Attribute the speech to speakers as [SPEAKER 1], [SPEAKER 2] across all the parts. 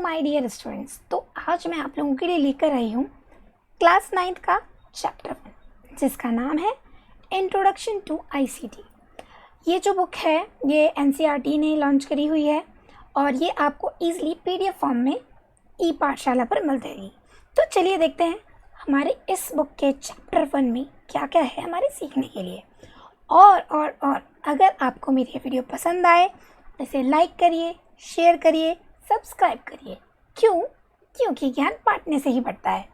[SPEAKER 1] My dear students. तो आज मैं आप लोगों के लिए लेकर आई हूँ क्लास 9th का चैप्टर 1 जिसका नाम है इंट्रोडक्शन टू आईसीटी। ये जो बुक है ये एनसीईआरटी ने लॉन्च करी हुई है और ये आपको ईजिली पीडीएफ फॉर्म में ई पाठशाला पर मिल जाएगी। तो चलिए देखते हैं हमारे इस बुक के चैप्टर 1 में क्या क्या है हमारे सीखने के लिए। और अगर आपको मेरी ये वीडियो पसंद आए तो इसे लाइक करिए, शेयर करिए, सब्सक्राइब करिए। क्यों? क्योंकि ज्ञान बांटने से ही बढ़ता है।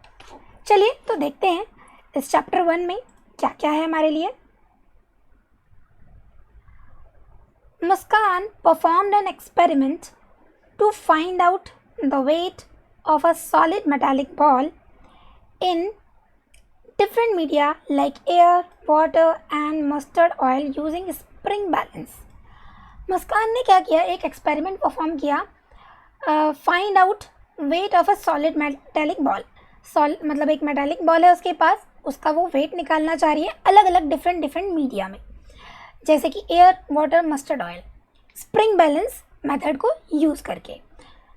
[SPEAKER 1] चलिए तो देखते हैं इस चैप्टर 1 में क्या क्या है हमारे लिए। मुस्कान performed an experiment to find out the weight of a solid metallic ball in different media like air, water and mustard oil using spring balance। मुस्कान ने क्या किया, एक एक्सपेरिमेंट परफॉर्म किया। Find out weight of a solid metallic ball. मतलब एक metallic ball है उसके पास, उसका वो वेट निकालना चाह रही है अलग अलग डिफरेंट मीडिया में, जैसे कि air, water, mustard oil, spring balance method को यूज़ करके।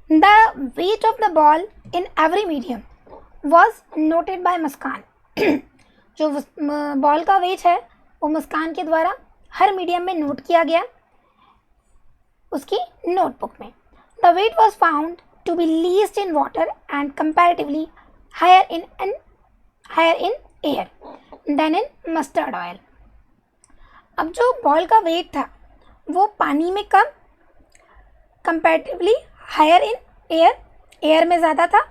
[SPEAKER 1] The weight of the ball in every medium was noted by Muskan. जो बॉल का वेट है वो मुस्कान के द्वारा हर मीडियम में नोट किया गया उसकी नोटबुक में। The weight was found to be least in water and comparatively higher in air than in mustard oil. अब जो बॉल का वेट था वो पानी में कम, कंपैरेटिवली हायर इन एयर में ज़्यादा था,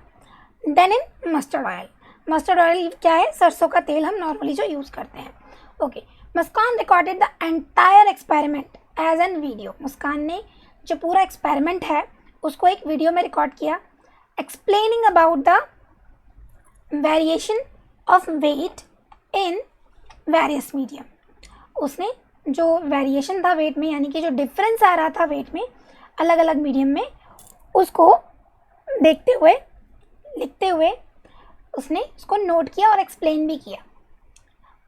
[SPEAKER 1] than in mustard oil. Mustard oil क्या है? सरसों का तेल हम नॉर्मली जो यूज़ करते हैं। Okay, Muskan recorded the entire experiment as a video. Muskan ने जो पूरा एक्सपेरिमेंट है उसको एक वीडियो में रिकॉर्ड किया, explaining about the variation of weight in various medium. उसने जो वेरिएशन था वेट में, यानी कि जो डिफरेंस आ रहा था वेट में अलग अलग मीडियम में, उसको देखते हुए लिखते हुए उसने उसको नोट किया और एक्सप्लेन भी किया।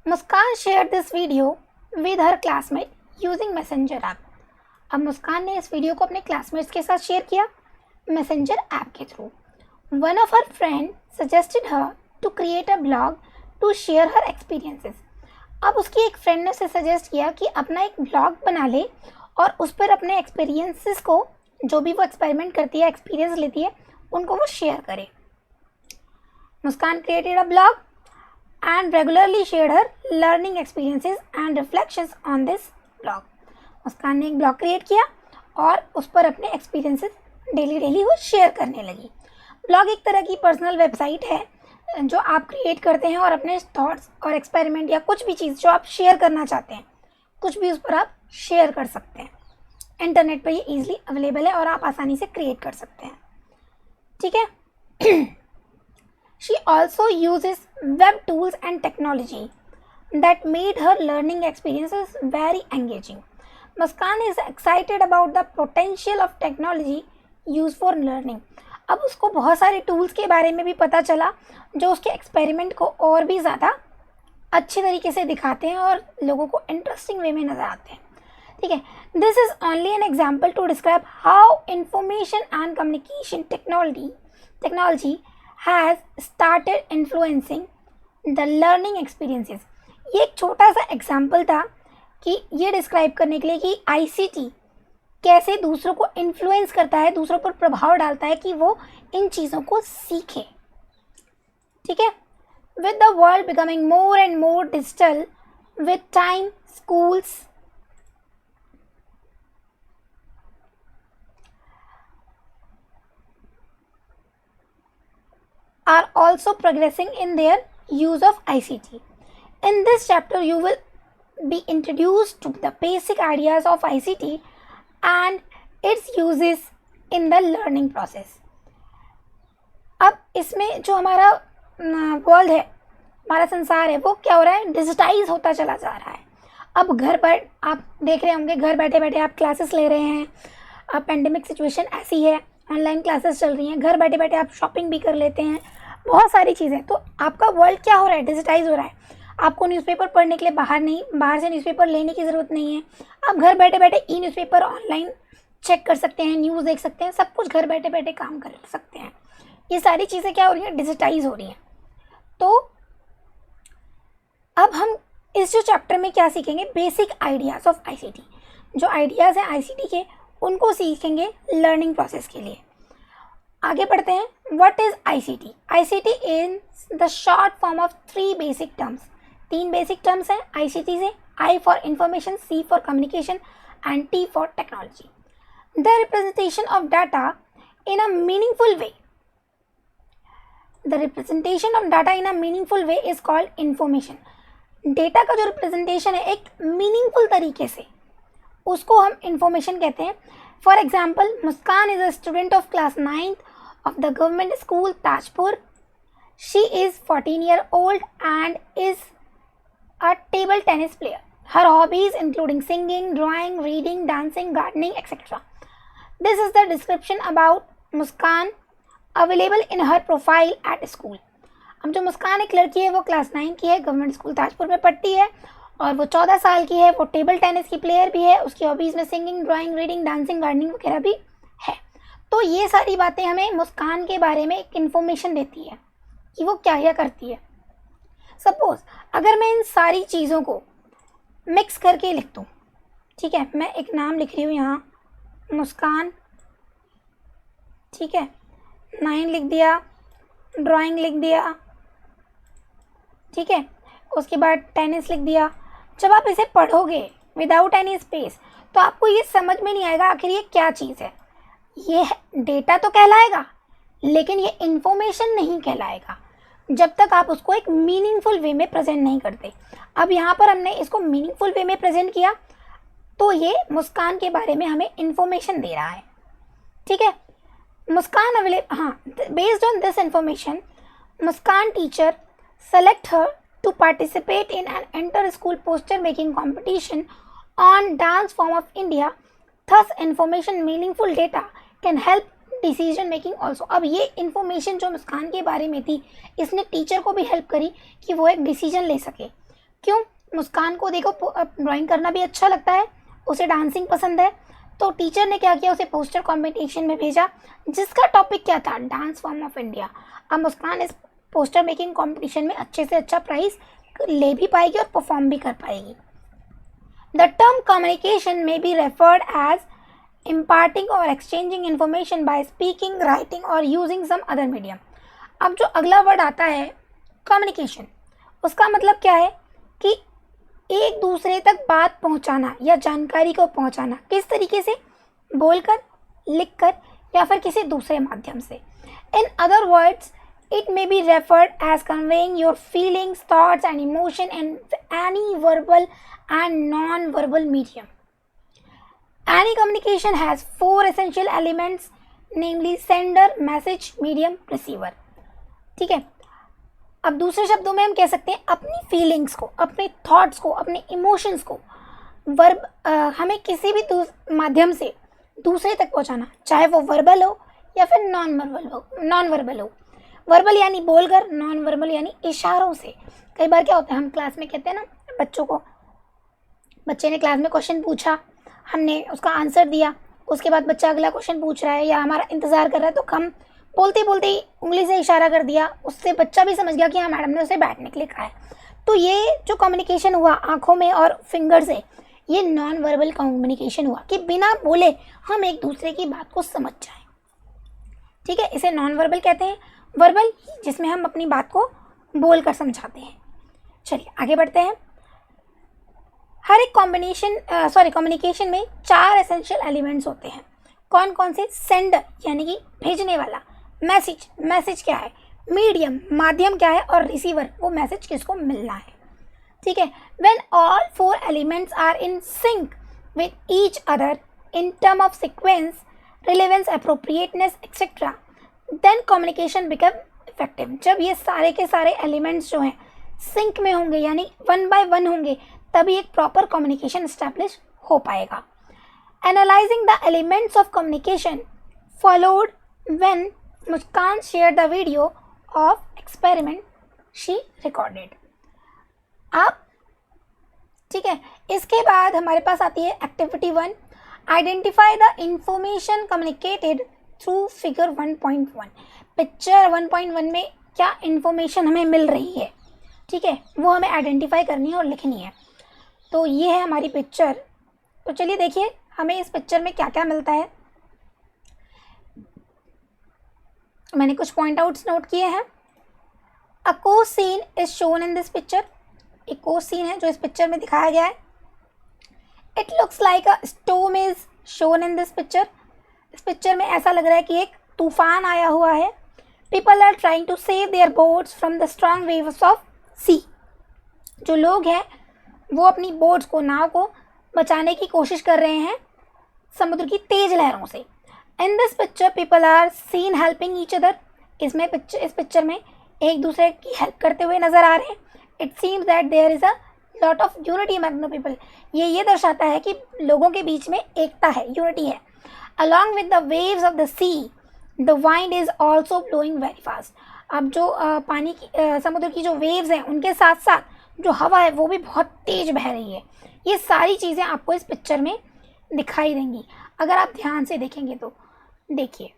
[SPEAKER 1] Muskan share this video with her classmate using messenger app. अब मुस्कान ने इस वीडियो को अपने क्लासमेट्स के साथ शेयर किया मैसेंजर ऐप के through. One of her friend suggested her to create a blog to share her experiences. अब उसकी एक फ्रेंड ने उसे सजेस्ट किया कि अपना एक ब्लॉग बना ले और उस पर अपने एक्सपीरियंसेस को, जो भी वो एक्सपेरिमेंट करती है, एक्सपीरियंस लेती है, उनको वो शेयर करे। Muskan created a blog and regularly shared her learning experiences and reflections on this blog। मुस्कान ने एक ब्लॉग क्रिएट किया और उस पर अपने एक्सपीरियंसेस डेली वो शेयर करने लगी। ब्लॉग एक तरह की पर्सनल वेबसाइट है जो आप क्रिएट करते हैं और अपने थॉट्स और एक्सपेरिमेंट या कुछ भी चीज़ जो आप शेयर करना चाहते हैं, कुछ भी उस पर आप शेयर कर सकते हैं। इंटरनेट पर ये ईजिली अवेलेबल है और आप आसानी से क्रिएट कर सकते हैं। ठीक है। She also uses web tools and technology that made her learning experiences very engaging। Muskan is excited about the potential of technology used for learning। अब उसको बहुत सारे टूल्स के बारे में भी पता चला जो उसके एक्सपेरिमेंट को और भी ज़्यादा अच्छे तरीके से दिखाते हैं और लोगों को इंटरेस्टिंग वे में नज़र आते हैं। ठीक है, this is only an example to describe how information and communication technology has started influencing the learning experiences। ये एक छोटा सा एग्जाम्पल था कि ये डिस्क्राइब करने के लिए कि आईसीटी कैसे दूसरों को इन्फ्लुएंस करता है, दूसरों पर प्रभाव डालता है कि वो इन चीज़ों को सीखें। ठीक है, with the world becoming more and more digital with time, schools are also progressing in their use of ICT। In this chapter, you will be introduced to the basic ideas of ICT and its uses in the learning process। अब इसमें जो हमारा world है, हमारा संसार है, वो क्या हो रहा है? डिजिटाइज होता चला जा रहा है। अब घर पर आप देख रहे होंगे, घर बैठे बैठे आप क्लासेस ले रहे हैं। अब पेंडेमिक सिचुएशन ऐसी है, ऑनलाइन क्लासेस चल रही हैं, घर बैठे बैठे आप शॉपिंग भी कर लेते हैं, बहुत सारी चीज़ें। तो आपका वर्ल्ड क्या हो रहा है? डिजिटाइज हो रहा है। आपको न्यूज़पेपर पढ़ने के लिए बाहर से न्यूज़पेपर लेने की ज़रूरत नहीं है। आप घर बैठे बैठे ई न्यूज़पेपर ऑनलाइन चेक कर सकते हैं, न्यूज़ देख सकते हैं, सब कुछ घर बैठे बैठे काम कर सकते हैं। ये सारी चीज़ें क्या हो रही हैं, डिजिटाइज हो रही हैं। तो अब हम इस जो चैप्टर में क्या सीखेंगे, बेसिक आइडियाज़ ऑफ आईसीटी। जो आइडियाज़ हैं आईसीटी के उनको सीखेंगे लर्निंग प्रोसेस के लिए। आगे बढ़ते हैं, what is ICT. ICT is the short form of 3 basic terms. 3 basic terms हैं आईसीटी से, I for information, C for communication and T for technology. The representation of data in a meaningful way, the representation of data in a meaningful way is called information. Data का जो representation है एक meaningful तरीके से, उसको हम information कहते हैं। For example, Muskan is a student of class 9th of the government school Tajpur. She is 14 years old and is a table tennis player. Her hobbies including singing, drawing, reading, dancing, gardening, etc. This is the description about Muskan available in her profile at school. अब जो मुस्कान एक लड़की है वो class 9 की है, government school Tajpur में पढ़ती है और वो 14 साल की है। वो टेबल टेनिस की प्लेयर भी है। उसकी हॉबीज़ में singing, drawing, reading, dancing, gardening वगैरह भी है। तो ये सारी बातें हमें मुस्कान के बारे में एक इन्फॉर्मेशन देती है कि वो क्या क्या करती है। सपोज अगर मैं इन सारी चीज़ों को मिक्स करके लिख दूँ, ठीक है, मैं एक नाम लिख रही हूँ यहाँ मुस्कान, ठीक है, 9 लिख दिया, ड्राइंग लिख दिया, ठीक है, उसके बाद टेनिस लिख दिया। जब आप इसे पढ़ोगे विदाउट एनी स्पेस तो आपको ये समझ में नहीं आएगा आखिर ये क्या चीज़ है। ये डेटा तो कहलाएगा लेकिन ये इंफॉर्मेशन नहीं कहलाएगा जब तक आप उसको एक मीनिंगफुल वे में प्रेजेंट नहीं करते। अब यहाँ पर हमने इसको मीनिंगफुल वे में प्रेजेंट किया तो ये मुस्कान के बारे में हमें इंफॉर्मेशन दे रहा है, ठीक है। मुस्कान अवेलेबल, हाँ, based on this information Muskan teacher select her to participate in an inter-school poster making competition on dance form of India. Thus, information meaningful data can help decision making also. अब ये information जो मुस्कान के बारे में थी इसने teacher को भी हेल्प करी कि वो एक डिसीजन ले सके। क्यों? मुस्कान को देखो ड्राइंग करना भी अच्छा लगता है, उसे डांसिंग पसंद है, तो टीचर ने क्या किया, उसे पोस्टर कॉम्पिटिशन में भेजा जिसका टॉपिक क्या था, डांस फॉर्म ऑफ इंडिया। अब मुस्कान इस पोस्टर मेकिंग कंपटीशन में अच्छे से अच्छा प्राइज ले भी पाएगी और परफॉर्म भी कर पाएगी। द टर्म कम्युनिकेशन में बी रेफर्ड एज इम्पार्टिंग और exchanging information by speaking, writing और यूजिंग सम अदर मीडियम। अब जो अगला वर्ड आता है कम्युनिकेशन, उसका मतलब क्या है कि एक दूसरे तक बात पहुंचाना या जानकारी को पहुंचाना। किस तरीके से? बोलकर, लिखकर या फिर किसी दूसरे माध्यम से। In other words it may be referred as conveying your feelings, thoughts and emotion in any verbal and non-verbal medium. Any communication has 4 essential elements, namely sender, message, medium, receiver. ठीक है। अब दूसरे शब्दों में हम कह सकते हैं अपनी फीलिंग्स को, अपने थॉट्स को, अपने इमोशंस को हमें किसी भी माध्यम से दूसरे तक पहुंचाना, चाहे वो वर्बल हो या फिर नॉन वर्बल हो। वर्बल यानी बोलकर, नॉन वर्बल यानी इशारों से। कई बार क्या होता है, हम क्लास में कहते हैं ना बच्चों को, बच्चे ने क्लास में क्वेश्चन पूछा, हमने उसका आंसर दिया, उसके बाद बच्चा अगला क्वेश्चन पूछ रहा है या हमारा इंतज़ार कर रहा है तो हम बोलते बोलते ही उंगली से इशारा कर दिया, उससे बच्चा भी समझ गया कि हाँ मैडम ने उसे बैठने के लिए कहा है। तो ये जो कम्युनिकेशन हुआ आँखों में और फिंगर से, ये नॉन वर्बल कम्युनिकेशन हुआ कि बिना बोले हम एक दूसरे की बात को समझ जाएं, ठीक है। इसे नॉन वर्बल कहते हैं। वर्बल जिसमें हम अपनी बात को बोल कर समझाते हैं। चलिए आगे बढ़ते हैं। हर एक कम्युनिकेशन में 4 एसेंशियल एलिमेंट्स होते हैं। कौन कौन से? सेंडर यानी कि भेजने वाला, मैसेज क्या है, मीडियम माध्यम क्या है, और रिसीवर वो मैसेज किसको मिलना है, ठीक है। When all 4 elements are in sync with each other in term of sequence, relevance, appropriateness etcetera, then communication become effective. जब ये सारे के सारे एलिमेंट्स जो हैं सिंक में होंगे यानी 1 by 1 होंगे तभी एक प्रॉपर कम्युनिकेशन एस्टैब्लिश हो पाएगा। Analysing the elements of communication followed when Muskan share the video of experiment she recorded. आप, ठीक है, इसके बाद हमारे पास आती है activity 1। Identify the information communicated through figure 1.1। Picture 1.1 में क्या इंफॉर्मेशन हमें मिल रही है, ठीक है, वो हमें आइडेंटिफाई करनी है और लिखनी है। तो ये है हमारी पिक्चर। तो चलिए देखिए हमें इस पिक्चर में क्या क्या मिलता है। मैंने कुछ पॉइंट आउट्स नोट किए हैं। अ को scene is shown in this picture. एक को सीन है जो इस पिक्चर में दिखाया गया है। It looks like a storm is shown in this picture. इस पिक्चर में ऐसा लग रहा है कि एक तूफान आया हुआ है। People are trying to save their boats from the strong waves of sea. जो लोग हैं वो अपनी बोट्स को, नाव को बचाने की कोशिश कर रहे हैं समुद्र की तेज लहरों से। In this picture people are seen helping each other. इस पिक्चर में एक दूसरे की हेल्प करते हुए नजर आ रहे हैं। It seems that there is a lot of unity among the people. ये दर्शाता है कि लोगों के बीच में एकता है, यूनिटी है। Along with the waves of the see the wind is also blowing very fast. अब जो पानी की समुद्र की जो वेव्स हैं उनके साथ साथ जो हवा है वो भी बहुत तेज बह रही है। ये सारी चीज़ें आपको इस पिक्चर में दिखाई देंगी अगर आप ध्यान से देखेंगे तो। देखिए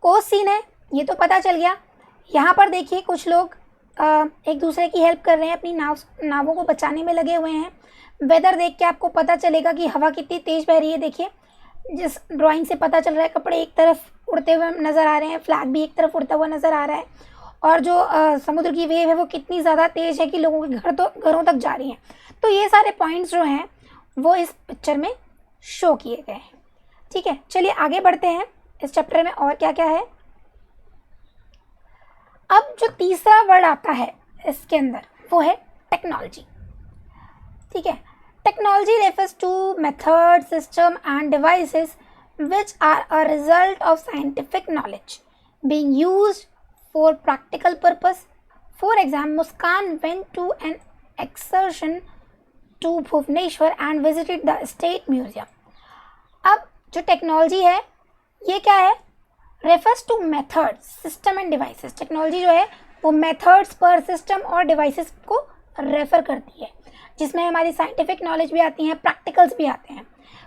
[SPEAKER 1] कोस्ट सीन है ये तो पता चल गया। यहाँ पर देखिए कुछ लोग एक दूसरे की हेल्प कर रहे हैं, अपनी नावों को बचाने में लगे हुए हैं। वेदर देख के आपको पता चलेगा कि हवा कितनी तेज बह रही है। देखिए जिस ड्राइंग से पता चल रहा है कपड़े एक तरफ उड़ते हुए नज़र आ रहे हैं, फ्लैग भी एक तरफ उड़ता हुआ नज़र आ रहा है, और जो समुद्र की वेव है वो कितनी ज़्यादा तेज़ है कि लोगों के घरों तक जा रही हैं। तो ये सारे पॉइंट्स जो हैं वो इस पिक्चर में शो किए गए हैं। ठीक है, चलिए आगे बढ़ते हैं इस चैप्टर में और क्या क्या है। अब जो तीसरा वर्ड आता है इसके अंदर वो है टेक्नोलॉजी। ठीक है, technology refers to method, system and devices which are a result of scientific knowledge being used for practical purpose. For example, Muskan went to an excursion to Bhubaneswar and visited the State Museum. अब जो technology है ये क्या है? Refers two methods, system and devices. Technology जो है वो methods पर, सिस्टम और डिवाइसेस को रेफर करती है, जिसमें हमारी साइंटिफिक नॉलेज भी आती हैं, प्रैक्टिकल्स भी आते हैं।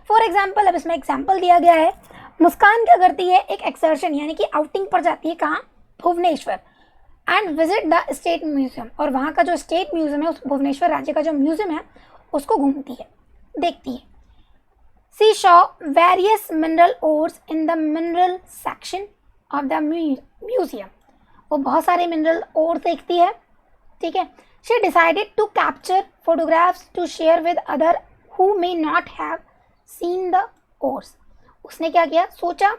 [SPEAKER 1] फॉर एग्जाम्पल, अब इसमें एग्जाम्पल दिया गया है, मुस्कान क्या करती है, एक एक्सर्शन यानी कि आउटिंग पर जाती है। कहाँ? Bhubaneswar. And visit the state museum, और वहाँ का जो स्टेट म्यूजियम है, उस भुवनेश्वर राज्य का जो म्यूजियम है उसको घूमती है, देखती है। She saw various mineral ores in the mineral section of the museum. वो बहुत सारे मिनरल ओर देखती है। ठीक है, she decided to capture photographs to share with other who may not have seen the ores. उसने क्या किया, सोचा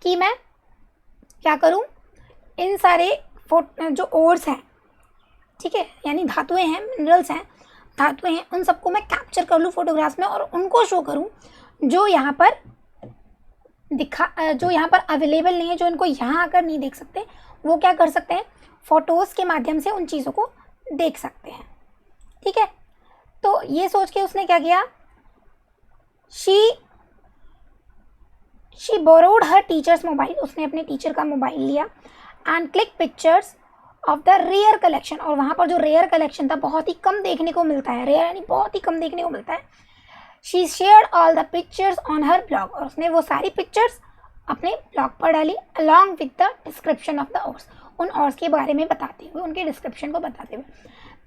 [SPEAKER 1] कि मैं क्या करूं, इन सारे जो ओर्स हैं, ठीक है, यानी धातुएं हैं, मिनरल्स हैं, धातुएं हैं, उन सबको मैं कैप्चर कर लूं फोटोग्राफ्स में और उनको शो करूं जो यहाँ पर अवेलेबल नहीं है, जो इनको यहाँ आकर नहीं देख सकते, वो क्या कर सकते हैं, फोटोज़ के माध्यम से उन चीज़ों को देख सकते हैं। ठीक है, तो ये सोच के उसने क्या किया, she borrowed her teacher's mobile. उसने अपने टीचर का मोबाइल लिया and click pictures of the rare collection, और वहाँ पर जो रेयर कलेक्शन था, बहुत ही कम देखने को मिलता है, रेयर यानी बहुत ही कम देखने को मिलता है। She shared all the pictures on her blog, और उसने वो सारी पिक्चर्स अपने ब्लॉग पर डाली, along with the description of the ores, उन ओर्स के बारे में बताते हुए, उनके डिस्क्रिप्शन को बताते हुए।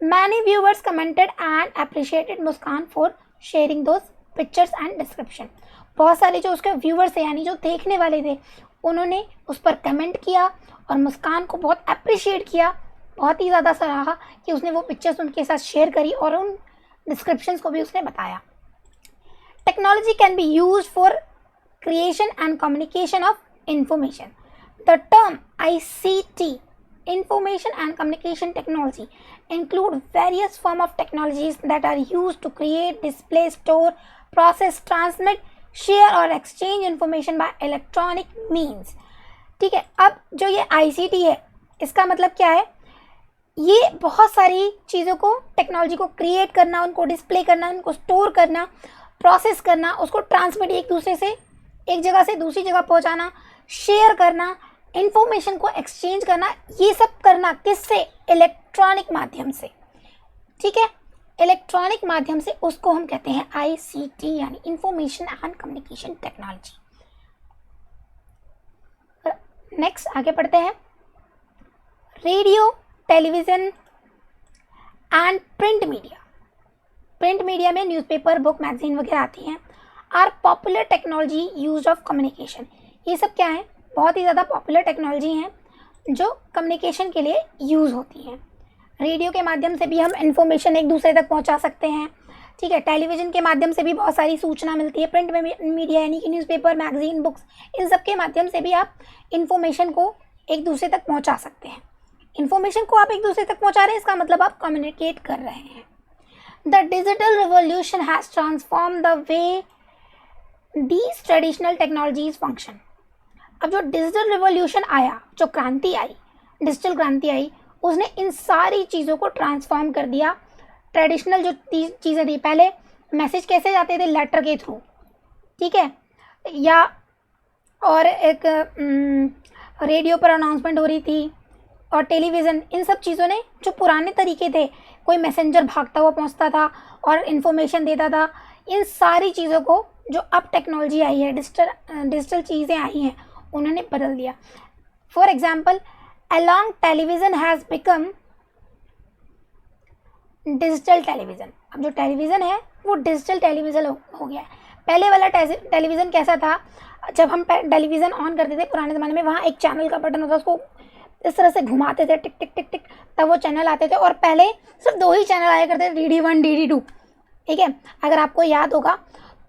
[SPEAKER 1] Many viewers commented and appreciated Muskan for sharing those pictures and description. बहुत सारे जो उसके व्यूअर्स थे, यानी जो देखने वाले थे, उन्होंने उस पर कमेंट किया और मुस्कान को बहुत अप्रिशिएट किया, बहुत ही ज़्यादा सराहा कि उसने वो पिक्चर्स उनके साथ शेयर करी और उन डिस्क्रिप्शंस को भी उसने बताया। Technology can be used for creation and communication of information. The term ICT, information and communication technology, include various forms of technologies that are used to create, display, store, process, transmit, share or exchange information by electronic means. ठीक है, अब जो ये ICT है इसका मतलब क्या है, ये बहुत सारी चीज़ों को, टेक्नोलॉजी को क्रिएट करना, उनको डिस्प्ले करना, उनको स्टोर करना, प्रोसेस करना, उसको ट्रांसमिट, एक दूसरे से एक जगह से दूसरी जगह पहुंचाना, शेयर करना, इंफॉर्मेशन को एक्सचेंज करना, ये सब करना किससे, इलेक्ट्रॉनिक माध्यम से। ठीक है, इलेक्ट्रॉनिक माध्यम से उसको हम कहते हैं ICT यानी information and communication technology. Next आगे पढ़ते हैं। Radio, television and print media. Print media में न्यूज़पेपर, बुक, मैगजीन वगैरह आती हैं। Are popular technology use of communication. ये सब क्या है? बहुत ही ज़्यादा पॉपुलर टेक्नोलॉजी हैं जो कम्युनिकेशन के लिए यूज़ होती हैं। रेडियो के माध्यम से भी हम इंफॉर्मेशन एक दूसरे तक पहुंचा सकते हैं, ठीक है। टेलीविज़न के माध्यम से भी बहुत सारी सूचना मिलती है। प्रिंट मीडिया यानी कि न्यूज़पेपर, मैगजीन, बुक्स, इन सब के माध्यम से भी आप इंफॉर्मेशन को एक दूसरे तक पहुंचा सकते हैं। इंफॉर्मेशन को आप एक दूसरे तक पहुंचा रहे हैं, इसका मतलब आप कम्युनिकेट कर रहे हैं। The digital revolution has transform the way these traditional technologies function. अब जो डिजिटल रिवॉल्यूशन आया, जो क्रांति आई, डिजिटल क्रांति आई, उसने इन सारी चीज़ों को ट्रांसफॉर्म कर दिया। ट्रेडिशनल जो चीज़ें थी, पहले मैसेज कैसे जाते थे? लेटर के थ्रू, ठीक है, या और एक रेडियो पर अनाउंसमेंट हो रही थी, और टेलीविज़न, इन सब चीज़ों ने जो पुराने तरीके थे, कोई मैसेंजर भागता हुआ पहुंचता था और इन्फॉर्मेशन देता था, इन सारी चीज़ों को जो अब टेक्नोलॉजी आई है, डिजिटल चीज़ें आई हैं, उन्होंने बदल दिया। For example, along television has become digital television. अब जो टेलीविज़न है वो डिजिटल टेलीविज़न हो गया है। पहले वाला टेलीविज़न कैसा था? जब हम टेलीविज़न ऑन करते थे पुराने ज़माने में, वहाँ एक चैनल का बटन होता, उसको इस तरह से घुमाते थे, टिक टिक टिक टिक, तब वो चैनल आते थे। और पहले सिर्फ 2 ही चैनल आया करते थे, DD1, DD2, ठीक है। अगर आपको याद होगा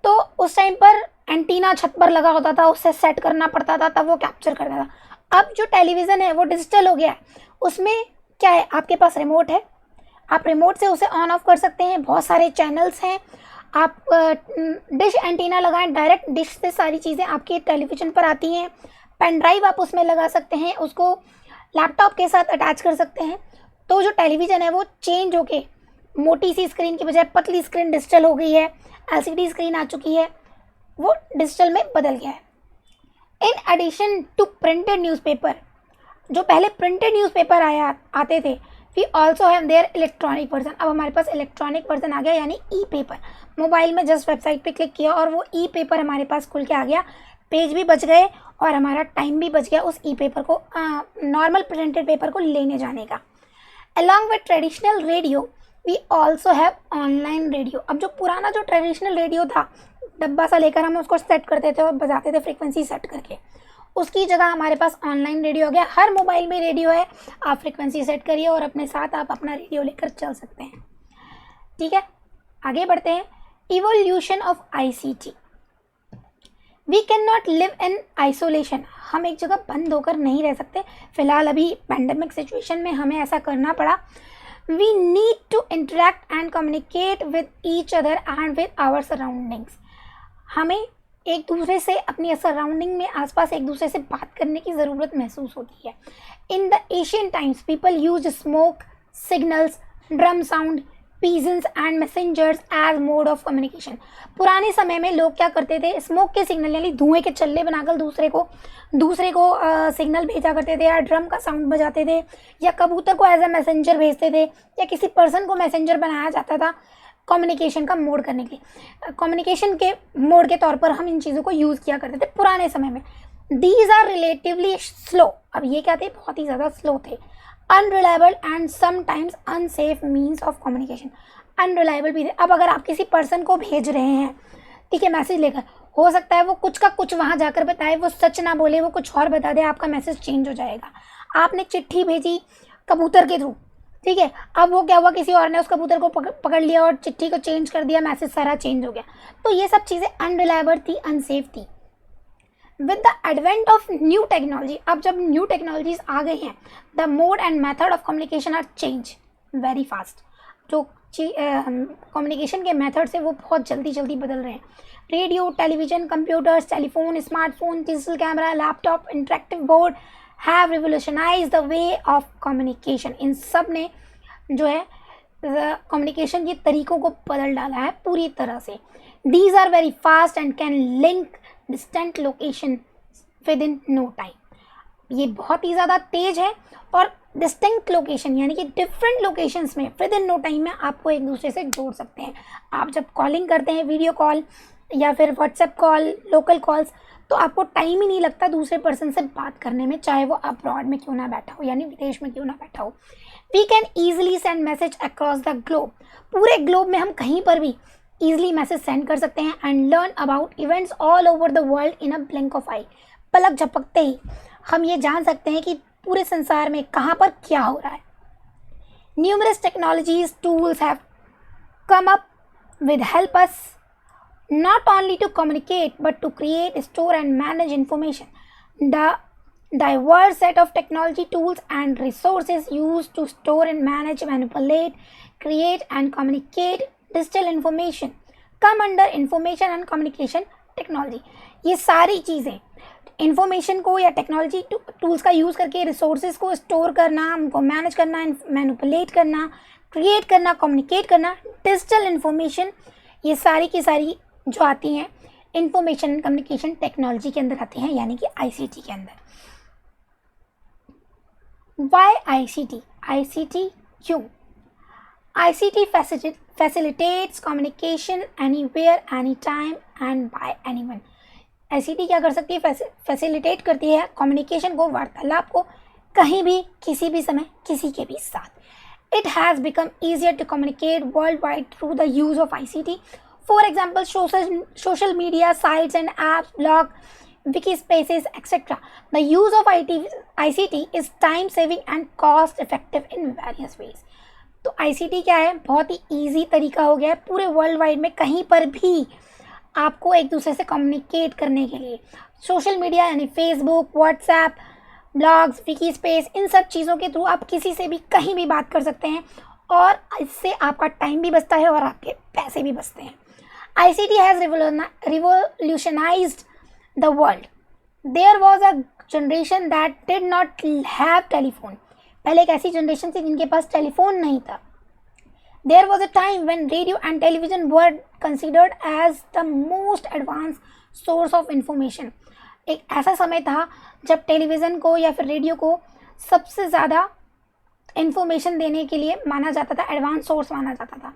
[SPEAKER 1] तो उस टाइम पर एंटीना छत पर लगा होता था, उससे सेट करना पड़ता था, तब वो कैप्चर करता था। अब जो टेलीविज़न है वो डिजिटल हो गया है। उसमें क्या है? आपके पास रिमोट है, आप रिमोट से उसे ऑन ऑफ कर सकते हैं। बहुत सारे चैनल्स हैं। आप डिश एंटीना लगाएं, डायरेक्ट डिश से सारी चीज़ें आपके टेलीविज़न पर आती हैं। पेन ड्राइव आप उसमें लगा सकते हैं, उसको लैपटॉप के साथ अटैच कर सकते हैं। तो जो टेलीविज़न है वो चेंज होके मोटी सी स्क्रीन की बजाय पतली स्क्रीन डिजिटल हो गई है। LCD स्क्रीन आ चुकी है, वो डिजिटल में बदल गया है। In addition to printed newspaper, जो पहले प्रिंटेड न्यूज़पेपर आते थे, we also have their electronic version. अब हमारे पास इलेक्ट्रॉनिक वर्जन आ गया, यानी ई-पेपर। मोबाइल में जस्ट वेबसाइट पे क्लिक किया और वो ई-पेपर हमारे पास खुल के आ गया। पेज भी बच गए और हमारा टाइम भी बच गया उस ई-पेपर को, नॉर्मल प्रिंटेड पेपर को लेने जाने का। Along with traditional radio we also have online radio. अब जो पुराना जो ट्रेडिशनल रेडियो था, डब्बा सा लेकर हम उसको सेट करते थे और बजाते थे फ्रीक्वेंसी सेट करके, उसकी जगह हमारे पास ऑनलाइन रेडियो हो गया। हर मोबाइल में रेडियो है, आप फ्रीक्वेंसी सेट करिए और अपने साथ आप अपना रेडियो लेकर चल सकते हैं, ठीक है। आगे बढ़ते हैं। Evolution of ICT। We can not live in isolation. हम एक जगह बंद होकर नहीं रह सकते। फिलहाल अभी पैंडमिक सिचुएशन में हमें ऐसा करना पड़ा। We need to interact and communicate with each other and with our surroundings. हमें एक दूसरे से, अपनी सराउंडिंग में, आसपास एक दूसरे से बात करने की ज़रूरत महसूस होती है। In the Asian times people use smoke signals, drum sound, pigeons and messengers as mode of communication. पुराने समय में लोग क्या करते थे? स्मोक के सिग्नल यानी धुएं के चल्ले बनाकर दूसरे को सिग्नल भेजा करते थे, या ड्रम का साउंड बजाते थे, या कबूतर को एज ए मैसेंजर भेजते थे, या किसी पर्सन को मैसेंजर बनाया जाता था कम्युनिकेशन का मोड करने के लिए। कम्युनिकेशन के मोड के तौर पर हम इन चीज़ों को यूज़ किया करते थे पुराने समय में। These are relatively slow. अब ये क्या थे? बहुत ही ज़्यादा स्लो थे। Unreliable and sometimes unsafe means of communication. Unreliable भी थे। अब अगर आप किसी पर्सन को भेज रहे हैं, ठीक है, मैसेज लेकर, हो सकता है वो कुछ का कुछ वहाँ जाकर बताए, वो सच ना बोले, वो कुछ और बता दे, आपका मैसेज चेंज हो जाएगा। आपने चिट्ठी भेजी कबूतर के थ्रू, ठीक है, अब वो क्या हुआ? किसी और ने उस कबूतर को पकड़ लिया और चिट्ठी को चेंज कर दिया, मैसेज सारा चेंज हो गया। तो ये सब चीज़ें अनरिलायबल थी, अनसेफ थी। With the advent of new technology, अब जब न्यू टेक्नोलॉजीज आ गई हैं, the mode and method of communication are change very fast. जो कम्युनिकेशन के मेथड से वो बहुत जल्दी बदल रहे हैं। Radio, television, computers, telephone, smartphone, digital camera, laptop, interactive board have revolutionize the way of communication. इन सब ने जो है कम्युनिकेशन के तरीकों को बदल डाला है पूरी तरह से। These are very fast and can link distant location within no time. ये बहुत ही ज़्यादा तेज़ है और डिस्टिंक्ट लोकेशन यानी कि डिफरेंट लोकेशंस में विद इन नो टाइम में आपको एक दूसरे से जोड़ सकते हैं। आप जब कॉलिंग करते हैं, वीडियो कॉल या फिर व्हाट्सएप कॉल, लोकल कॉल्स, तो आपको टाइम ही नहीं लगता दूसरे पर्सन से बात करने में, चाहे वो अब्रॉड में क्यों ना बैठा हो, यानी विदेश में क्यों ना बैठा हो। We can easily send message across the globe, पूरे ग्लोब में हम कहीं पर भी ईजिली मैसेज सेंड कर सकते हैं and learn about events all over the world in a blink of eye. पलक झपकते ही हम ये जान सकते हैं कि पूरे संसार में कहाँ पर क्या हो रहा है। Numerous technologies tools have come up with help us not only to communicate but to create, store and manage information. The diverse set of technology tools and resources used to store and manage, manipulate, create and communicate digital information come under information and communication technology. ये सारी चीज़ें information को या technology tools का use करके resources को store करना, उनको मैनेज करना, मैनिपुलेट करना, क्रिएट करना, कम्युनिकेट करना, डिजिटल इन्फॉर्मेशन, ये सारी की सारी जो आती हैं इंफॉर्मेशन एंड कम्युनिकेशन टेक्नोलॉजी के अंदर आती हैं, यानी कि आईसीटी के अंदर। Why ICT? आईसीटी क्यों? ICT facilitates communication anywhere, anytime and by anyone. ICT क्या कर सकती है? फैसिलिटेट करती है कम्युनिकेशन को, वार्तालाप को, कहीं भी, किसी भी समय, किसी के भी साथ। It has become easier to communicate worldwide through the use of ICT. For example, social media sites and apps, blog, wiki spaces, etc. The use of ICT is time saving and cost effective in various ways. तो ICT क्या है? बहुत ही easy तरीका हो गया है पूरे world wide में कहीं पर भी आपको एक दूसरे से कम्युनिकेट करने के लिए। सोशल मीडिया यानी Facebook, WhatsApp, blogs, wiki space, इन सब चीज़ों के थ्रू आप किसी से भी कहीं भी बात कर सकते हैं और इससे आपका टाइम भी बचता है और आपके पैसे भी बचते हैं। ICT has revolutionized the world. There was a generation that did not have telephone. पहले एक ऐसी जनरेशन थी जिनके पास टेलीफोन नहीं था। There was a time when radio and television were considered as the most advanced source of information. एक ऐसा समय था जब टेलीविज़न को या फिर रेडियो को सबसे ज़्यादा इंफॉर्मेशन देने के लिए माना जाता था, एडवांस सोर्स माना जाता था।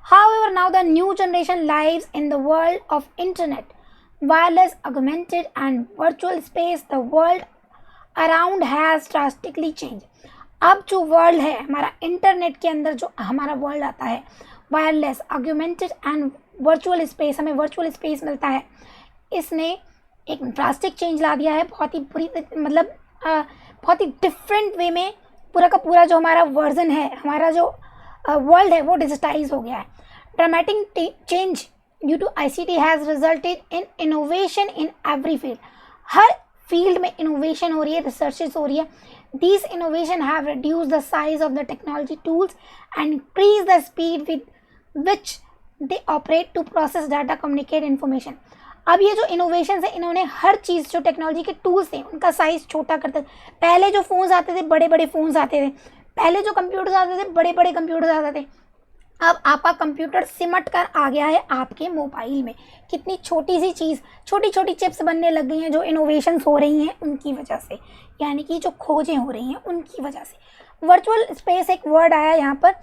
[SPEAKER 1] However, now the new generation lives in the world of internet, wireless, augmented and virtual space. The world around has drastically changed. अब जो वर्ल्ड है हमारा, इंटरनेट के अंदर जो हमारा वर्ल्ड आता है, wireless, augmented and virtual space, हमें वर्चुअल स्पेस मिलता है, इसने एक ड्रास्टिक चेंज ला दिया है। बहुत ही बुरी, मतलब बहुत ही डिफरेंट वे में पूरा का पूरा जो हमारा वर्जन है, हमारा जो वर्ल्ड है वो डिजिटाइज हो गया है। Dramatic change due to ICT has resulted in innovation in every field. हर फील्ड में इनोवेशन हो रही है, रिसर्चेस हो रही है। These innovations have reduced the size of the technology tools and increased the speed with which they operate to process data, communicate information. अब ये जो इनोवेशन है, इन्होंने हर चीज़, जो टेक्नोलॉजी के टूल्स थे उनका साइज़ छोटा करते। पहले जो फ़ोन्स आते थे, बड़े बड़े फ़ोन्स आते थे, पहले जो कंप्यूटर्स आते थे, बड़े बड़े कंप्यूटर्स आते थे। अब आपका कंप्यूटर सिमट कर आ गया है आपके मोबाइल में। कितनी छोटी सी चीज़, छोटी छोटी चिप्स बनने लग गई हैं जो इनोवेशंस हो रही हैं उनकी वजह से, यानी कि जो खोजें हो रही हैं उनकी वजह से। वर्चुअल स्पेस एक वर्ड आया यहाँ पर।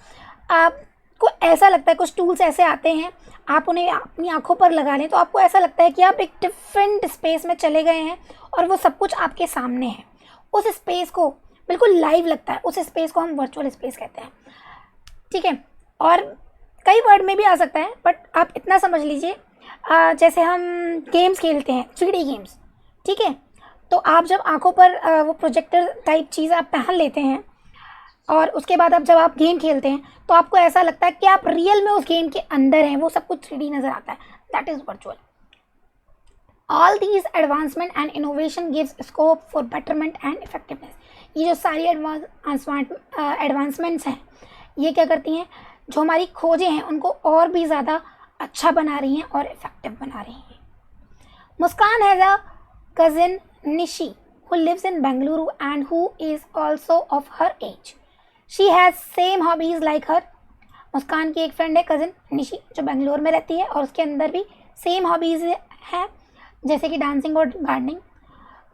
[SPEAKER 1] आपको ऐसा लगता है, कुछ टूल्स ऐसे आते हैं, आप उन्हें अपनी आंखों पर लगा लें तो आपको ऐसा लगता है कि आप एक डिफरेंट स्पेस में चले गए हैं और वो सब कुछ आपके सामने है। उस स्पेस को बिल्कुल लाइव लगता है, उस स्पेस को हम वर्चुअल स्पेस कहते हैं। ठीक है, और कई वर्ड में भी आ सकता है, बट आप इतना समझ लीजिए, जैसे हम गेम्स खेलते हैं, 3D गेम्स, ठीक है, तो आप जब आंखों पर वो प्रोजेक्टर टाइप चीज़ आप पहन लेते हैं और उसके बाद अब जब आप गेम खेलते हैं तो आपको ऐसा लगता है कि आप रियल में उस गेम के अंदर हैं, वो सब कुछ 3D नज़र आता है। That is virtual. All these advancement and innovation gives scope for betterment and effectiveness. ये जो सारी एडवांसमेंट्स हैं, ये क्या करती हैं, जो हमारी खोजें हैं उनको और भी ज़्यादा अच्छा बना रही हैं और इफ़ेक्टिव बना रही हैं। Muskan has a cousin Nishi who lives in Bengaluru and who is also of her age. She has same hobbies like her. मुस्कान की एक फ्रेंड है कज़िन निशी जो बेंगलोर में रहती है और उसके अंदर भी सेम हॉबीज़ हैं जैसे कि डांसिंग और गार्डनिंग।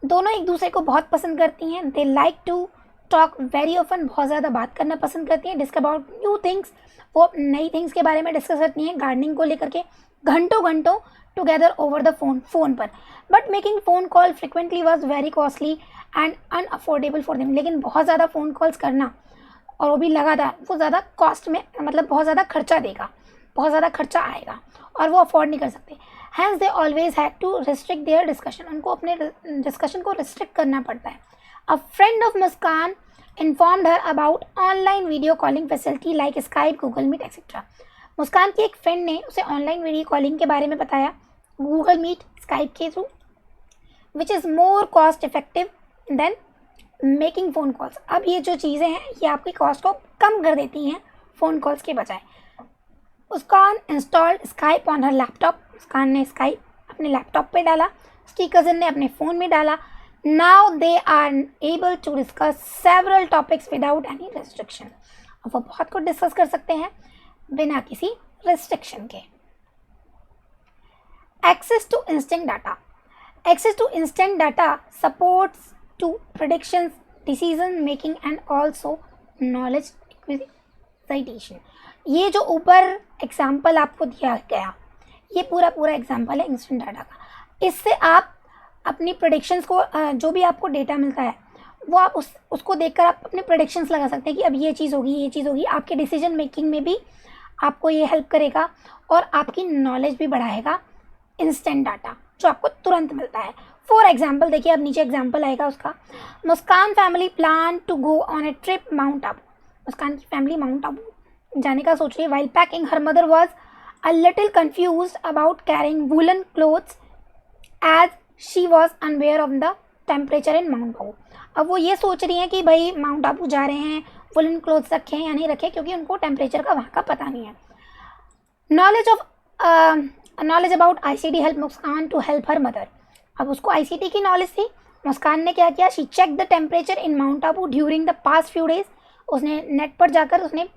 [SPEAKER 1] दोनों एक दूसरे को बहुत पसंद करती हैं। They like to talk very often, बहुत ज़्यादा बात करना पसंद करती हैं। डिस्कस अबाउट न्यू थिंग्स, वो नई थिंग्स के बारे में डिस्कस करती हैं, गार्डनिंग को लेकर के घंटों घंटों टुगेदर ओवर द फोन पर। But making phone call frequently was very costly and unaffordable for them. लेकिन बहुत ज़्यादा फ़ोन कॉल्स करना और वो भी लगातार, वो ज़्यादा कॉस्ट में, मतलब बहुत ज़्यादा खर्चा देगा, बहुत ज़्यादा खर्चा आएगा और वो अफोर्ड नहीं कर सकते। Hence they always had to restrict their discussion, उनको अपने डिस्कशन को रिस्ट्रिक्ट करना पड़ता है। A friend of Muskan informed her about online video calling facility like Skype, Google Meet etcetera. Muskan की एक फ्रेंड ने उसे ऑनलाइन वीडियो कॉलिंग के बारे में बताया, गूगल मीट, स्काइप के through, which is more cost effective than making phone calls. अब ये जो चीज़ें हैं ये आपकी कॉस्ट को कम कर देती हैं फ़ोन कॉल्स के बजाय। Muskan installed Skype on her laptop, Muskan ने स्काइप अपने लैपटॉप पे डाला, उसकी कज़न ने अपने फ़ोन में डाला। Now they are able to discuss several topics without any restriction. अब वो बहुत कुछ डिस्कस कर सकते हैं बिना किसी रेस्ट्रिक्शन के। Access to instant data, access to instant data supports to predictions, decision making and also knowledge acquisition. ये जो ऊपर एग्जाम्पल आपको दिया गया, ये पूरा एग्जाम्पल है इंस्टेंट डाटा का। इससे आप अपनी प्रेडिक्शंस को, जो भी आपको डेटा मिलता है वो आप उसको देखकर आप अपने प्रेडिक्शंस लगा सकते हैं कि अब ये चीज़ होगी, ये चीज़ होगी। आपके डिसीजन मेकिंग में भी आपको ये हेल्प करेगा और आपकी नॉलेज भी बढ़ाएगा इंस्टेंट डाटा जो आपको तुरंत मिलता है। फॉर एग्जाम्पल देखिए, अब नीचे एग्जाम्पल आएगा उसका। Muskan family plan to go on a trip Mount Abu. Muskan की फैमिली माउंट आबू जाने का सोच रही है। While packing her mother was a little confuse about carrying woollen clothes as she was unaware of the temperature in Mount Abu. अब वो ये सोच रही हैं कि भाई माउंट आबू जा रहे हैं, वुलन क्लोथ्स रखें या नहीं रखें, क्योंकि उनको टेम्परेचर का वहाँ का पता नहीं है। Knowledge about ICT help Muskan to help her mother. अब उसको ICT की नॉलेज थी। मुस्कान ने क्या किया, she check the temperature in Mount Abu during the past few days. उसने नेट पर जाकर उसने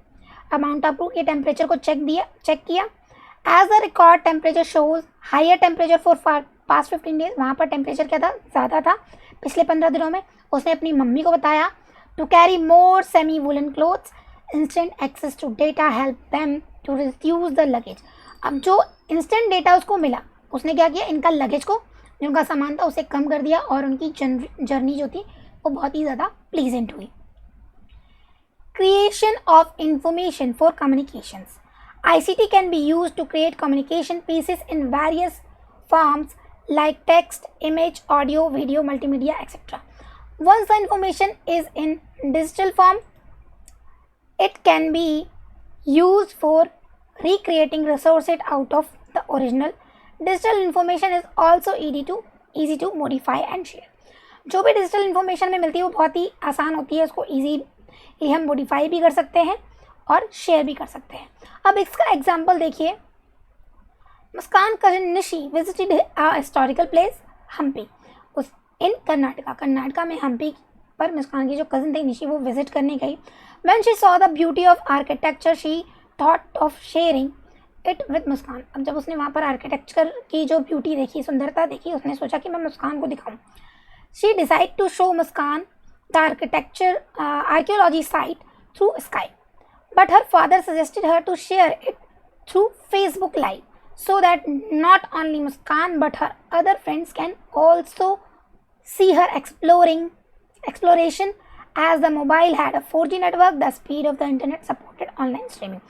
[SPEAKER 1] माउंट आबू के टेम्परेचर को चेक किया। As the record temperature shows higher temperature for past 15 days. वहाँ पर टेम्परेचर क्या था, ज़्यादा था पिछले 15 दिनों में। उसने अपनी मम्मी को बताया to carry more semi woollen clothes, instant access to data help them to reduce the luggage. अब जो इंस्टेंट डेटा उसको मिला, उसने क्या किया, इनका लगेज को, जो उनका सामान था उसे कम कर दिया और उनकी जर्नी जो थी वो बहुत ही ज़्यादा प्लीजेंट हुई। Creation of information for communications. ICT can be used to create communication pieces in various forms like text, image, audio, video, multimedia, etc. Once the information is in digital form, it can be used for recreating resources out of the original. Digital information is also easy to modify and share. जो भी digital information में मिलती है वो बहुत ही आसान होती है, उसको ईजीली हम मॉडिफाई भी कर सकते हैं और शेयर भी कर सकते हैं। अब इसका एग्जाम्पल देखिए। Muskan cousin Nishi visited a historical place Hampi उस इन कर्नाटका में हम्पी पर मुस्कान की जो कजिन थी निशी वो विजिट करने गई। When she saw the beauty of architecture she thought of sharing it with Muskan. अब जब उसने वहाँ पर आर्किटेक्चर की जो ब्यूटी देखी, सुंदरता देखी, उसने सोचा कि मैं मुस्कान को दिखाऊं। She decide to show Muskan the archaeology site through Skype, but her father suggested her to share it through Facebook Live so that not only Muskan but her other friends can also see her exploration. As the mobile had a 4G network, the speed of the internet supported online streaming.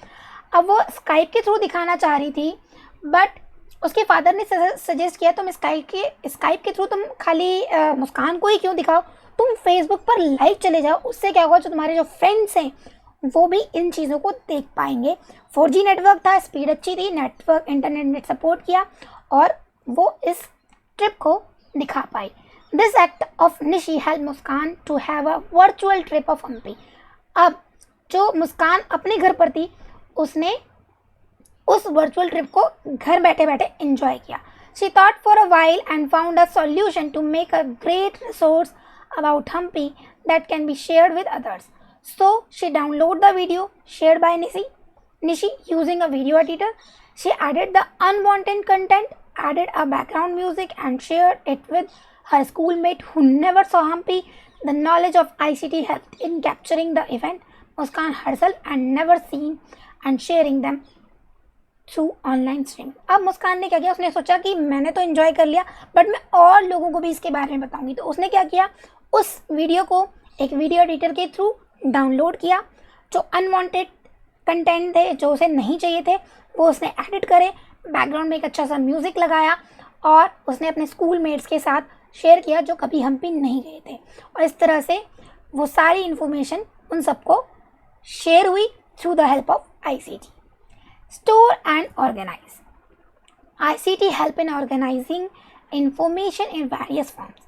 [SPEAKER 1] अब वो Skype के through दिखाना चाह रही थी, but उसके father ने suggest किया तुम स्काइप के थ्रू तुम खाली मुस्कान को ही क्यों दिखाओ, तुम फेसबुक पर लाइव चले जाओ। उससे क्या होगा, जो तुम्हारे जो फ्रेंड्स हैं वो भी इन चीज़ों को देख पाएंगे। 4G नेटवर्क था, स्पीड अच्छी थी, इंटरनेट ने सपोर्ट किया और वो इस ट्रिप को दिखा पाई। This act of Nishi help Muskan to have a virtual trip of Hampi. अब जो मुस्कान अपने घर पर थी, उसने उस वर्चुअल ट्रिप को घर बैठे बैठे एंजॉय किया। She thought for a while and found a solution to make a great resource about Hampi that can be shared with others. So she downloaded the video shared by Nishi using a video editor. She added the unwanted content, added a background music and shared it with her schoolmate who never saw Hampi. The knowledge of ICT helped in capturing the event. Muskan herself and never seen and sharing them through online streaming. अब मुस्कान ने क्या किया, उसने सोचा कि मैंने तो enjoy कर लिया बट मैं और लोगों को भी इसके बारे में बताऊंगी. तो उसने क्या किया, उस वीडियो को एक वीडियो एडिटर के थ्रू डाउनलोड किया. जो अनवांटेड कंटेंट थे, जो उसे नहीं चाहिए थे, वो उसने एडिट करे, बैकग्राउंड में एक अच्छा सा म्यूज़िक लगाया और उसने अपने स्कूल मेट्स के साथ शेयर किया जो कभी हम्पी नहीं गए थे. और इस तरह से वो सारी इन्फॉर्मेशन उन सबको शेयर हुई through the help of ICT. Store and organize. ICT help in organizing information in various forms.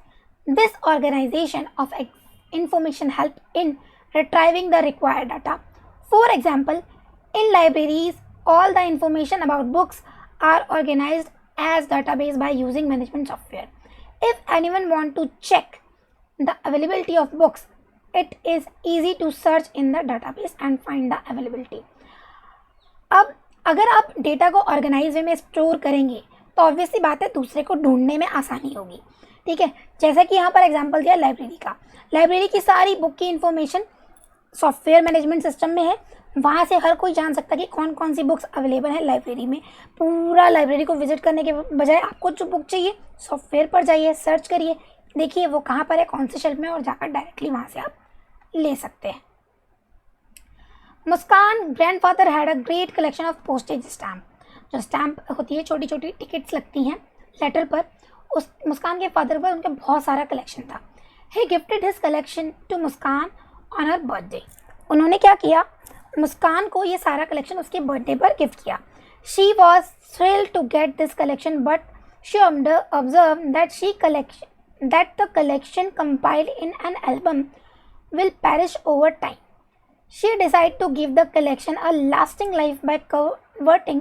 [SPEAKER 1] This organization of information help in retrieving the required data. For example, in libraries, all the information about books are organized as database by using management software. If anyone want to check the availability of books, it is easy to search in the database and find the availability. अब अगर आप data को organise way में store करेंगे तो obviously बात है दूसरे को ढूंढने में आसानी होगी. ठीक है, जैसा कि यहाँ पर एग्जांपल दिया लाइब्रेरी का. लाइब्रेरी की सारी बुक की इन्फॉर्मेशन सॉफ्टवेयर मैनेजमेंट सिस्टम में है. वहाँ से हर कोई जान सकता है कि कौन कौन सी बुक्स अवेलेबल है लाइब्रेरी में. पूरा लाइब्रेरी को विजिट करने के बजाय आपको जो बुक चाहिए सॉफ्टवेयर पर जाइए, सर्च करिए, देखिए वो कहाँ पर है, कौन से शेल्फ में, और जाकर डायरेक्टली वहाँ से आप ले सकते हैं. Muskan grandfather had a great collection of postage stamp. जो स्टैम्प होती है, छोटी छोटी टिकट्स लगती हैं लेटर पर, उस मुस्कान के फादर पर उनका बहुत सारा कलेक्शन था. He gifted his collection to Muskan on her birthday. उन्होंने क्या किया, मुस्कान को ये सारा कलेक्शन उसके बर्थडे पर गिफ्ट किया. She was thrilled to get this collection but she observe that the collection compiled in an album will perish over time. She decided to give the collection a lasting life by converting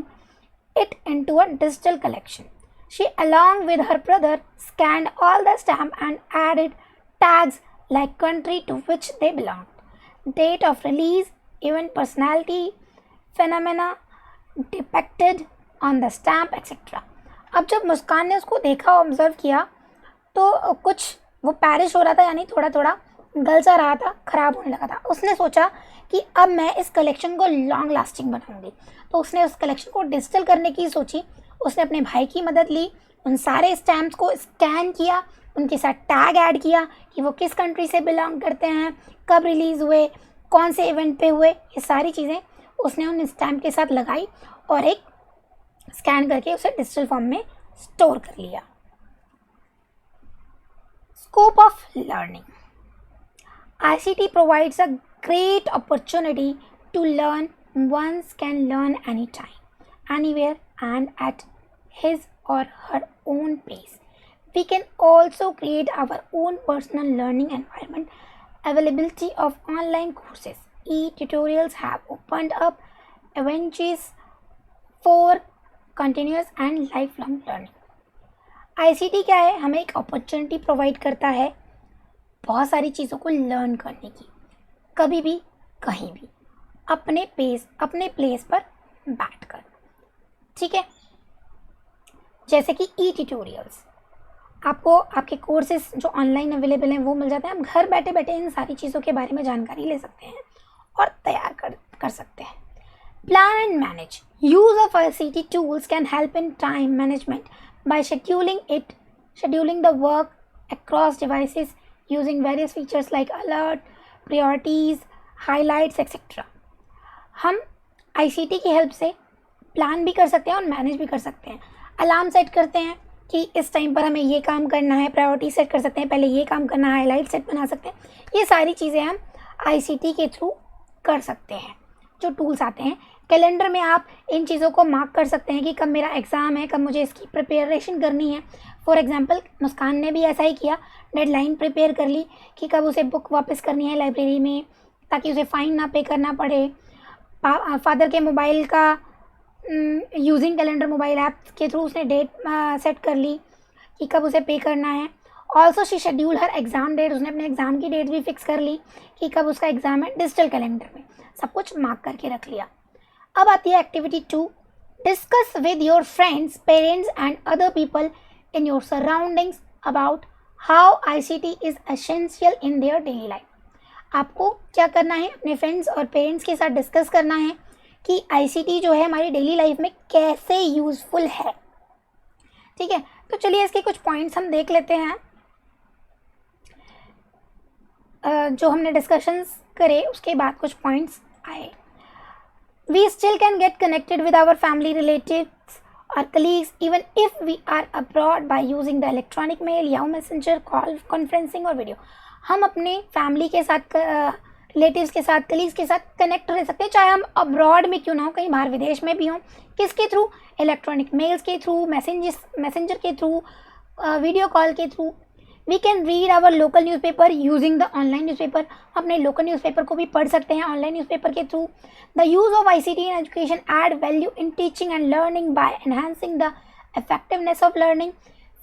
[SPEAKER 1] it into a digital collection. She, along with her brother, scanned all the stamps and added tags like country to which they belonged, date of release, event personality, phenomena depicted on the stamp, etc. अब जब मुस्कान ने उसको देखा, observe किया, तो कुछ वो parish हो रहा था, यानी थोड़ा थोड़ा गल सा रहा था, ख़राब होने लगा था. उसने सोचा कि अब मैं इस कलेक्शन को लॉन्ग लास्टिंग बनाऊंगी. तो उसने उस कलेक्शन को डिजिटल करने की सोची. उसने अपने भाई की मदद ली, उन सारे स्टैम्प्स को स्कैन किया, उनके साथ टैग ऐड किया कि वो किस कंट्री से बिलोंग करते हैं, कब रिलीज़ हुए, कौन से इवेंट पे हुए, ये सारी चीज़ें उसने उन स्टैम्प के साथ लगाई और एक स्कैन करके उसे डिजिटल फॉर्म में स्टोर कर लिया. Scope of learning. ICT provides a great opportunity to learn. One can learn anytime, anywhere, and at his or her own pace. We can also create our own personal learning environment. Availability of online courses, e-tutorials have opened up avenues for continuous and lifelong learning. ICT क्या है, हमें एक opportunity provide करता है बहुत सारी चीज़ों को लर्न करने की, कभी भी कहीं भी, अपने प्लेस पर बैठकर. ठीक है, जैसे कि ई-ट्यूटोरियल्स, आपको आपके कोर्सेज जो ऑनलाइन अवेलेबल हैं वो मिल जाते हैं. हम घर बैठे बैठे इन सारी चीज़ों के बारे में जानकारी ले सकते हैं और तैयार कर सकते हैं. Plan and manage. Use of ICT tools can help in time management by scheduling the work across devices using various features like alert, priorities, highlights, etc. हम ICT की हेल्प से प्लान भी कर सकते हैं और मैनेज भी कर सकते हैं. अलार्म सेट करते हैं कि इस टाइम पर हमें ये काम करना है, प्रायोरिटी सेट कर सकते हैं, पहले ये काम करना है, हाईलाइट सेट बना सकते हैं. ये सारी चीज़ें हम ICT के थ्रू कर सकते हैं. जो टूल्स आते हैं, कैलेंडर में आप इन चीज़ों को मार्क कर सकते हैं कि कब मेरा एग्ज़ाम है, कब मुझे इसकी प्रिपरेशन करनी है. फॉर एग्जांपल मुस्कान ने भी ऐसा ही किया, डेडलाइन प्रिपेयर कर ली कि कब उसे बुक वापस करनी है लाइब्रेरी में, ताकि उसे फ़ाइन ना पे करना पड़े. फादर के मोबाइल का यूजिंग कैलेंडर मोबाइल ऐप के थ्रू उसने डेट सेट कर ली कि कब उसे पे करना है. Also she schedule her exam date. उसने अपने एग्ज़ाम की डेट भी फिक्स कर ली कि कब उसका एग्ज़ाम है, डिजिटल कैलेंडर में सब कुछ मार्क करके रख लिया. अब आती है activity 2. Discuss with your friends, parents and other people in your surroundings about how ICT is essential in their daily life. आपको क्या करना है, अपने फ्रेंड्स और पेरेंट्स के साथ डिस्कस करना है कि ICT जो है हमारी डेली लाइफ में कैसे यूज़फुल है। ठीक है, तो चलिए इसके कुछ पॉइंट्स हम देख लेते हैं। जो हमने डिस्कशंस करे उसके बाद कुछ पॉइंट्स आए। We still can get connected with our family, relatives और colleagues even if we are abroad by using the electronic mail, Yahoo Messenger, call, conferencing और वीडियो। हम अपने फैमिली के साथ, रिलेटिव्स के साथ, कलीग्स के साथ कनेक्ट रह सकते हैं, चाहे हम अब्रॉड में क्यों ना हो, कहीं बाहर विदेश में भी हों। किसके थ्रू? इलेक्ट्रॉनिक मेल्स के थ्रू, मैसेंजर के थ्रू, वीडियो कॉल के through. We can read our local newspaper using the online newspaper. अपने लोकल न्यूज़पेपर को भी पढ़ सकते हैं ऑनलाइन न्यूज़पेपर के through. The use of ICT in education add value in teaching and learning by enhancing the effectiveness of learning.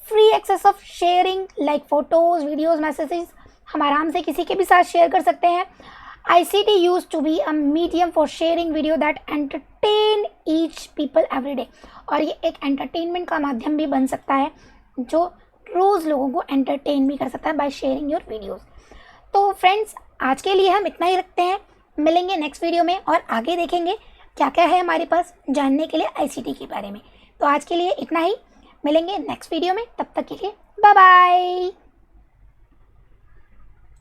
[SPEAKER 1] Free access of sharing like photos, videos, messages हम आराम से किसी के भी साथ शेयर कर सकते हैं। ICT used to be a medium for sharing video that entertain each people every day। और ये एक एंटरटेनमेंट का माध्यम भी बन सकता है जो रोज़ लोगों को एंटरटेन भी कर सकता है बाय शेयरिंग योर वीडियोस। तो फ्रेंड्स, आज के लिए हम इतना ही रखते हैं। मिलेंगे नेक्स्ट वीडियो में और आगे देखेंगे क्या क्या है हमारे पास जानने के लिए ICT के बारे में। तो आज के लिए इतना ही, मिलेंगे नेक्स्ट वीडियो में, तब तक के लिए बाय बाय।